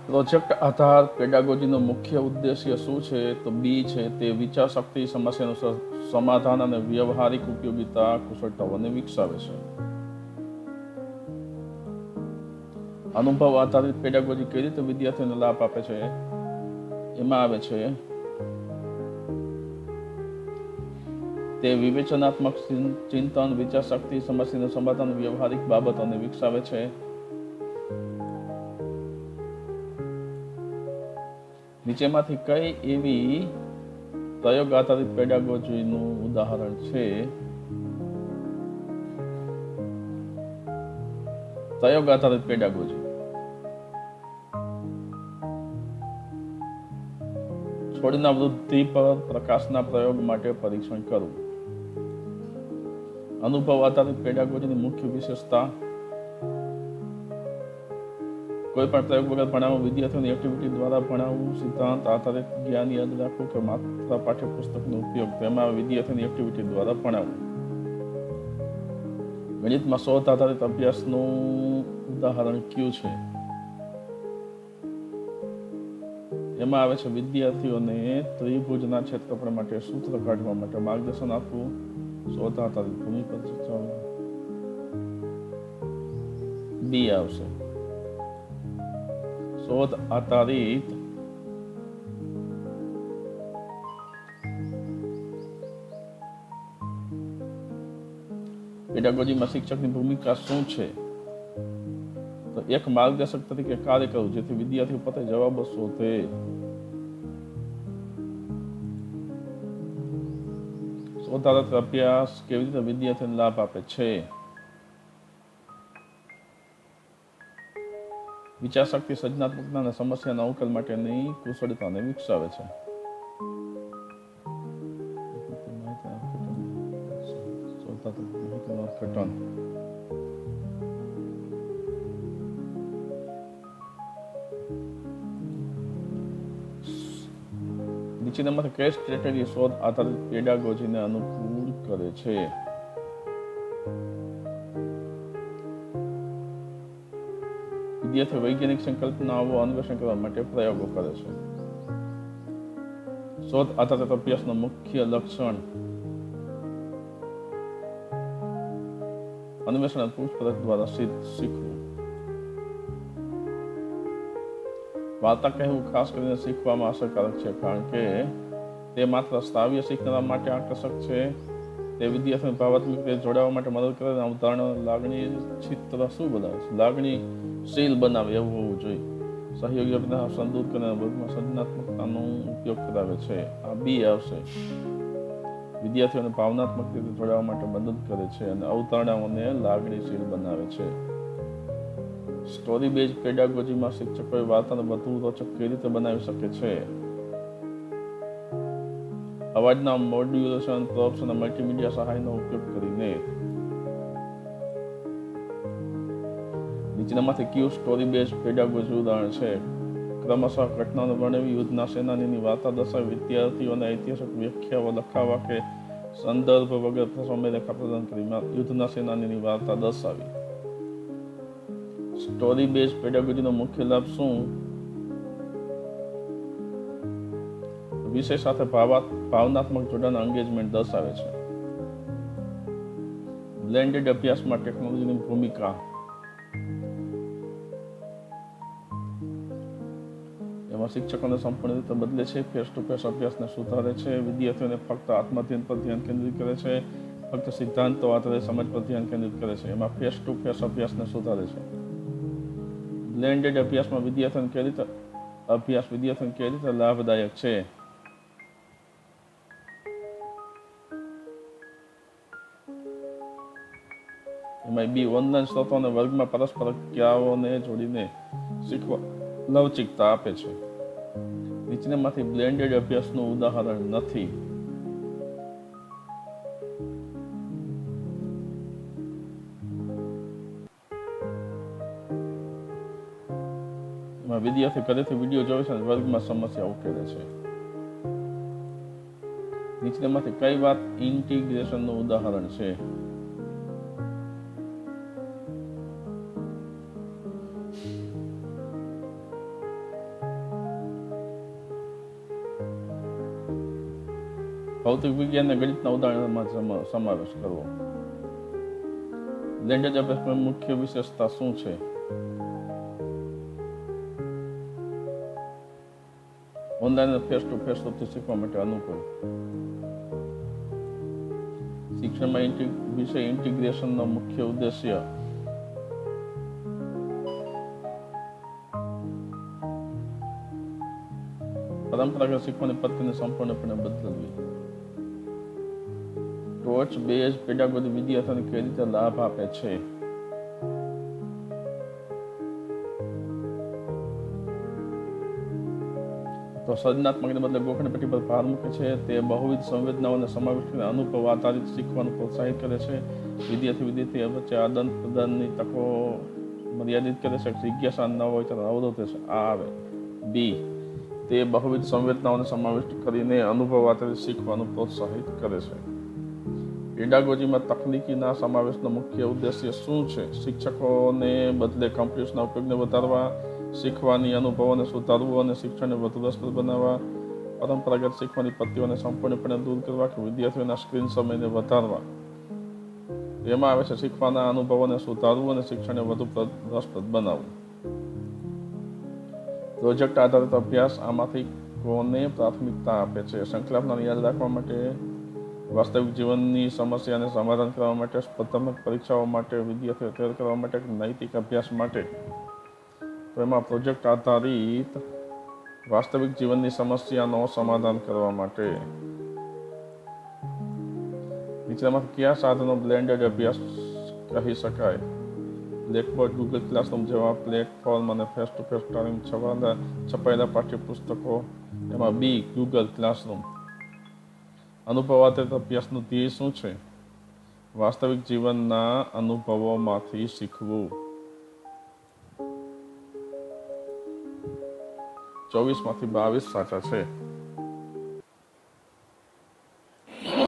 Project આધાર પેડાગોજીનો મુખ્ય ઉદ્દેશ્ય શું છે? તો બી છે તે વિચારશક્તિ, સમસ્યાનું સમાધાન અને વ્યવહારિક ઉપયોગિતા કુશળતાઓને વિકસાવે છે. અનુભવ આધારિત પેડાગોજી કઈ રીતે વિદ્યાર્થીઓને લાભ આપે છે? એમાં આવે છે તે વિવેચનાત્મક ચિંતન, વિચારશક્તિ, સમસ્યાનું સમાધાન, વ્યવહારિક બાબતોને વિકસાવે છે. નીચેમાંથી કઈ એવી પ્રયોગ આધારિત પેડાગોજીનું ઉદાહરણ છે? પ્રયોગ આધારિત પેડાગોજી છોડના વૃદ્ધિ પર પ્રકાશના પ્રયોગ માટે પરીક્ષણ કરવું. અનુભવ આધારિત પેડાગોજીની મુખ્ય વિશેષતા: કોઈ પણ પ્રયોગ વગર ભણાવવું, વિદ્યાર્થીઓની એક્ટિવિટી દ્વારા ભણાવવું, સિદ્ધાંત આધારિત જ્ઞાન યાદ રાખવું કે માત્ર પાઠ્યપુસ્તકનો ઉપયોગ, તેમાં વિદ્યાર્થીઓની એક્ટિવિટી દ્વારા ભણાવવું. ગણિતમાં શોધ આધારિત અભ્યાસનું ઉદાહરણ કયું છે? એમાં આવે છે વિદ્યાર્થીઓને ત્રિભુજના ક્ષેત્રફળ માટે સૂત્ર કાઢવા માટે માર્ગદર્શન આપવું. શોધ આધારિત ભૂમિ પર ચર્ચા. બી આવશે શોધ આધારિત પેડાગોજીમાં શિક્ષકની ભૂમિકા શું છે? તો એક માર્ગદર્શક તરીકે કાર્ય કરવું, જેથી વિદ્યાર્થીઓ પોતે જવાબો શોધે. શોધ આધારિત અભ્યાસ કેવી રીતે વિદ્યાર્થીઓને લાભ આપે છે? વિચારશક્તિ, સર્જનાત્મકતા અને સમસ્યાના ઉકેલ માટેની કુશળતાને વિકસાવે છે. નીચેનામાંથી કઈ સ્ટ્રેટેજી શોધ આધારિત પેડાગોજીને અનુકૂળ કરે છે? વિદ્યાર્થીઓ વૈજ્ઞાનિક સંકલ્પનાઓ અન્વેષણ કરવા માટે પ્રયોગો કરે છે. શોધ આધારિત અભ્યાસનું મુખ્ય લક્ષણ: અન્વેષણ અને પૂછપરછ દ્વારા શીખવું. વાર્તા કહેવું ખાસ કરીને શીખવામાં અસરકારક છે, કારણ કે તે માત્ર શ્રાવ્ય શીખનારા માટે આકર્ષક છે. તે વિદ્યાર્થીઓને ભાવાત્મક રીતે જોડાવા માટે મદદ કરે અને ઉદાહરણો લાગણી ચિત્ર શું બનાવે છે? લાગણીશીલ બનાવે એવું હોવું જોઈએ. સહયોગી અભિનય દૂર કરીને વર્ગમાં સર્જનાત્મકતાનો ઉપયોગ કરાવે છે. આ બી આવશે. વિદ્યાર્થીઓને ભાવનાત્મક રીતે જોડાવા માટે મદદ કરે છે અને અવધારણાઓને લાગણીશીલ બનાવે છે. સ્ટોરી બેઝ પેડાગોજીમાં શિક્ષકોએ વાર્તાને વધુ રોચક કેવી રીતે બનાવી શકે છે? અવાજના મોડ્યુલેશન, પ્રોપ્સ અને મલ્ટીમીડિયા સહાયનો ઉપયોગ કરીને. નીચેનામાંથી કયું સ્ટોરી બેઝ પેડાગોજી ઉદાહરણ છે? ક્રમશઃ ઘટનાઓને વર્ણવી, યુદ્ધના સેનાનીની વાર્તા દર્શાવી, વિદ્યાર્થીઓને ઐતિહાસિક વ્યાખ્યાઓ લખાવવા કે સંદર્ભ વગર સમયરેખા પ્રદાન કરી યુદ્ધના સેનાનીની વાર્તા દર્શાવી. સ્ટોરી બેઝ પેડાગોજીનો મુખ્ય લાભ શું? વિષય સાથે ભાવનાત્મક જોડાણ, એંગેજમેન્ટ દર્શાવે છે. બ્લેન્ડેડ અભ્યાસમાં ટેકનોલોજીની ભૂમિકા: એમાં શિક્ષકોને સંપૂર્ણ રીતે બદલે છે. ફેસ ટુ ફેસ અભ્યાસને સુધારે છે. વિદ્યાર્થીઓને ફક્ત આત્મધ્યાન પર ધ્યાન કેન્દ્રિત કરે છે. ફક્ત સિદ્ધાંતો આધારે સમજ પર ધ્યાન કેન્દ્રિત કરે છે. એમાં ફેસ ટુ ફેસ અભ્યાસને સુધારે છે. બ્લેન્ડેડ અભ્યાસમાં વિદ્યાર્થીઓને કેવી રીતે લાભદાયક છે? એમાં બી ઓનલાઈન સ્ત્રોતો અને વર્ગમાં પરસ્પર ક્રિયાઓને જોડીને શીખવા લવચિકતા આપે છે. નીચેનામાંથી બ્લેન્ડેડ અભ્યાસનું ઉદાહરણ નથી. એમાં વિદ્યાર્થી ઘરેથી વિડીયો જોવે છે અને વર્ગમાં સમસ્યા ઉકેલે છે. નીચેનામાંથી કઈ વાત ઇન્ટિગ્રેશનનું ઉદાહરણ છે? ભૌતિક વિજ્ઞાન અને ગણિતના ઉદાહરણોમાં સમાવેશ કરવો. લેંગ્વેજ અભ્યાસક્રમની મુખ્ય વિશેષતા શું છે? ઓનલાઈન અને ફેસ ટુ ફેસ શીખવા માટે અનુકૂળ. શિક્ષણમાં વિષય ઇન્ટિગ્રેશનનો મુખ્ય ઉદ્દેશ્ય. પરંપરાગત શીખવાની પદ્ધતિને સંપૂર્ણપણે બદલવી. ટોચ બેઝ પેડાગોજી વિદ્યાર્થીઓને કેવી રીતે લાભ આપે છે? તો સર્જનાત્મકને બદલે ગોખણપટ્ટી પર ભાર મૂકે છે. તે બહુવિધ સંવેદનાઓને સમાવેશ કરીને અનુભવ આધારિત શીખવાનું પ્રોત્સાહિત કરે છે. વિદ્યાર્થી વચ્ચે આદાન પ્રદાનની તકો મર્યાદિત કરે છે. જિજ્ઞાસા ન હોય તો અવરોધે છે. આ આવે. બી, તે બહુવિધ સંવેદનાઓને સમાવિષ્ટ કરીને અનુભવ આધારિત શીખવાનું પ્રોત્સાહિત કરે છે. પેડાગોજીમાં તકનીકીના સમાવેશનો મુખ્ય ઉદ્દેશ્ય શું છે? શિક્ષકોને બદલે કમ્પ્યુટર્સના ઉપયોગને વધારવા, શીખવાની અનુભવોને સુધારવું અને શિક્ષણને વધુ રસપ્રદ બનાવવા, પરંપરાગત શીખવાની પદ્ધતિઓને સંપૂર્ણપણે દૂર કરવા કે વિદ્યાર્થીઓના સ્ક્રીન સમયને વધારવા. તેમાં આવે છે શીખવાના અનુભવોને સુધારવું અને શિક્ષણને વધુ રસપ્રદ બનાવવું. પ્રોજેક્ટ આધારિત અભ્યાસ આમાંથી કોને પ્રાથમિકતા આપે છે? સંકલ્પનાને યાદ રાખવા માટે, વાસ્તવિક જીવનની સમસ્યાને સમાધાન કરવા માટે, સ્પર્ધાત્મક પરીક્ષાઓ માટે, વિદ્યાર્થીઓ તૈયાર કરવા માટે, નૈતિક અભ્યાસ માટે. તો એમાં પ્રોજેક્ટ આધારિત વાસ્તવિક જીવનની સમસ્યાનો સમાધાન કરવા માટે. નીચેમાં કયા સાધનો બ્લેન્ડેડ અભ્યાસ કહી શકાય? બ્લેકબોર્ડ, ગૂગલ ક્લાસરૂમ જેવા પ્લેટફોર્મ અને ફેસ ટુ ફેસ છપાયેલા પાઠ્યપુસ્તકો. એમાં બી, ગૂગલ ક્લાસરૂમ. અનુભવ આધારિત અભ્યાસનું ધ્યેય શું છે? વાસ્તવિક જીવનના અનુભવોમાંથી શીખવું. 24 માંથી 22 સાચા છે.